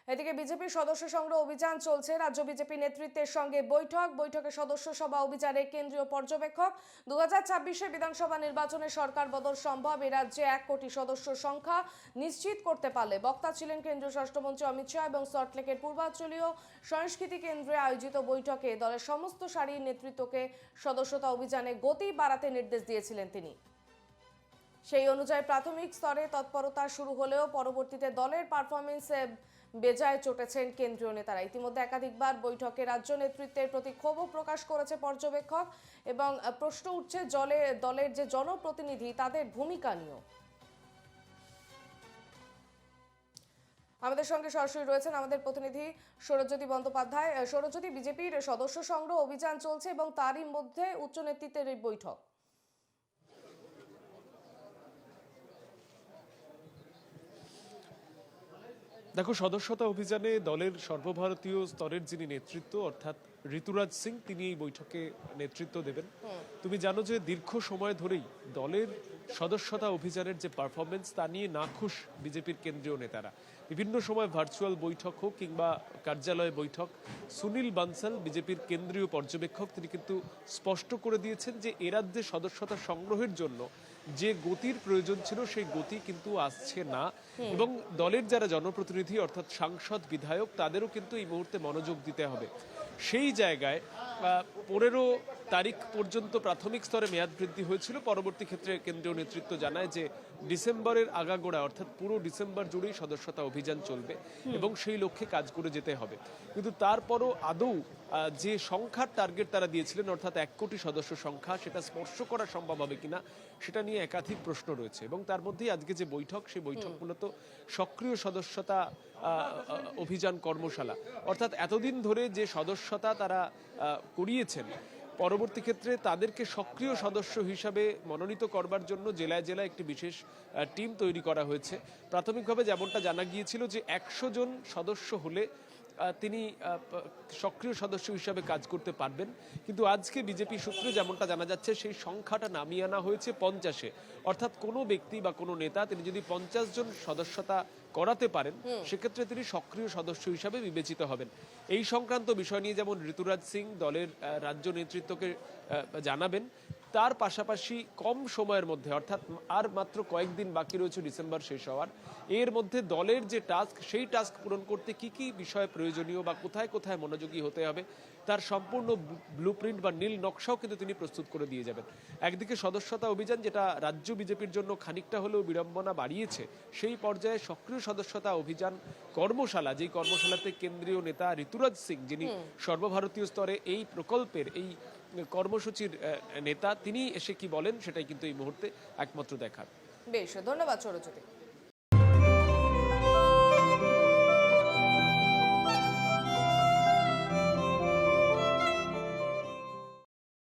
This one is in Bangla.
এদিকে বিজেপির সদস্য সংগ্রহ অভিযান চলছে। রাজ্য বিজেপি নেতৃত্বের সঙ্গে বৈঠকে সদস্য সভা অভিযানের কেন্দ্রীয় পর্যবেক্ষক 2026 বিধানসভা নির্বাচনে সরকার বদল সম্ভব। এ রাজ্যে 1 কোটি সদস্য সংখ্যা নিশ্চিত করতে পারলে। বক্তা ছিলেন কেন্দ্রীয় স্বরাষ্ট্রমন্ত্রী অমিত শাহ এবং সল্টলেকের পূর্বাঞ্চলীয় সংস্কৃতি কেন্দ্রে আয়োজিত বৈঠকে দলের সমস্ত সারির নেতৃত্বকে সদস্যতা অভিযানে গতি বাড়াতে নির্দেশ দিয়েছিলেন তিনি। সেই অনুযায়ী প্রাথমিক স্তরে তৎপরতা শুরু হলেও পরবর্তীতে দলের পারফরমেন্সে বেজায় চটেছেন কেন্দ্রীয় নেতারা। ইতিমধ্যে একাধিকবার বৈঠকে রাজ্য নেতৃত্বের প্রতি ক্ষোভও প্রকাশ করেছে পর্যবেক্ষক এবং প্রশ্ন উঠছে দলের যে জনপ্রতিনিধি তাদের ভূমিকা নিয়েও। আমাদের সঙ্গে সরাসরি রয়েছেন আমাদের প্রতিনিধি সৌরজ্যোতি বন্দ্যোপাধ্যায়। সৌরজ্যোতি, বিজেপির সদস্য সংগ্রহ অভিযান চলছে এবং তারই মধ্যে উচ্চ নেতৃত্বের এই বৈঠক। দেখো, সদস্যতা অভিযানে দলের সর্বভারতীয় স্তরের যিনি নেতৃত্ব অর্থাৎ ঋতুরাজ সিং তিনি এই বৈঠকে নেতৃত্ব দেবেন। তুমি জানো যে দীর্ঘ সময় ধরেই দলের সদস্যতা অভিযানের যে পারফরমেন্স তা নিয়ে নাখুশ বিজেপির কেন্দ্রীয় নেতারা। বিভিন্ন সময় ভার্চুয়াল বৈঠক হোক কিংবা কার্যালয়ে বৈঠক, সুনীল বানসাল বিজেপির কেন্দ্রীয় পর্যবেক্ষক তিনি কিন্তু স্পষ্ট করে দিয়েছেন যে এ রাজ্যে সদস্যতা সংগ্রহের জন্য যে গতির প্রয়োজন ছিল সেই গতি কিন্তু আসছে না এবং দলের যারা জনপ্রতিনিধি অর্থাৎ সাংসদ বিধায়ক তাদেরও কিন্তু এই মুহূর্তে মনোযোগ দিতে হবে। সেই জায়গায় 15 তারিখ পর্যন্ত প্রাথমিক স্তরে মেয়াদ বৃদ্ধি হয়েছিল। পরবর্তী ক্ষেত্রে কেন্দ্রীয় নেতৃত্ব জানায় যে ডিসেম্বরের আগাগোড়া অর্থাৎ পুরো ডিসেম্বর জুড়েই সদস্যতা অভিযান চলবে এবং সেই লক্ষ্যে কাজ করে যেতে হবে। কিন্তু তারপরও আদৌ যে সংখ্যার টার্গেট তারা দিয়েছিলেন অর্থাৎ 1 কোটি সদস্য সংখ্যা সেটা স্পর্শ করা সম্ভব হবে কিনা সেটা নিয়ে একাধিক প্রশ্ন রয়েছে এবং তার মধ্যেই আজকে যে বৈঠক সেই বৈঠক মূলত সক্রিয় সদস্যতা অভিযান কর্মশালা অর্থাৎ এতদিন ধরে যে সদস্যতা তারা করিয়েছেন পরবর্তী ক্ষেত্রে তাদেরকে সক্রিয় সদস্য হিসাবে মনোনীত করবার জন্য জেলায় জেলায় একটি বিশেষ টিম তৈরি করা হয়েছে। প্রাথমিকভাবে যেমনটা জানা গিয়েছিল যে 100 জন সদস্য হলে তিনি সক্রিয় সদস্য হিসাবে কাজ করতে পারবেন, কিন্তু আজকে বিজেপি সূত্রে যেমনটা জানা যাচ্ছে সেই সংখ্যাটা নামিয়ে আনা হয়েছে 50-এ। অর্থাৎ কোনো ব্যক্তি বা কোনো নেতা তিনি যদি 50 জন সদস্যতা করাতে পারেন সেক্ষেত্রে তিনি সক্রিয় সদস্য হিসাবে বিবেচিত হবেন। এই সংক্রান্ত বিষয় নিয়ে যেমন ঋতুরাজ সিং দলের রাজ্য নেতৃত্বকে জানাবেন, তার পাশাপাশি কম সময়ের মধ্যে অর্থাৎ আর মাত্র কয়েকদিন বাকি রয়েছে ডিসেম্বর শেষ হওয়ার, এর মধ্যে দলের যে টাস্ক সেই টাস্ক পূরণ করতে কি কি বিষয় প্রয়োজনীয় বা কোথায় কোথায় মনোযোগী হতে হবে তার সম্পূর্ণ ব্লুপ্রিন্ট বা নীল নকশাও কিন্তু তিনি প্রস্তুত করে দিয়ে যাবেন। একদিকে সদস্যতা অভিযান যেটা রাজ্য বিজেপির জন্য খানিকটা হলেও বিড়ম্বনা বাড়িয়েছে, সেই পর্যায়ে সক্রিয় সদস্যতা অভিযান কর্মশালা, যেই কর্মশালাতে কেন্দ্রীয় নেতা ঋতুরাজ সিং যিনি সর্বভারতীয় স্তরে এই প্রকল্পের এই কর্মসূচির নেতা তিনি এসে কি বলেন সেটাই কিন্তু এই মুহূর্তে একমাত্র দেখার। বেশ, ধন্যবাদ সৌরজ্যোতি।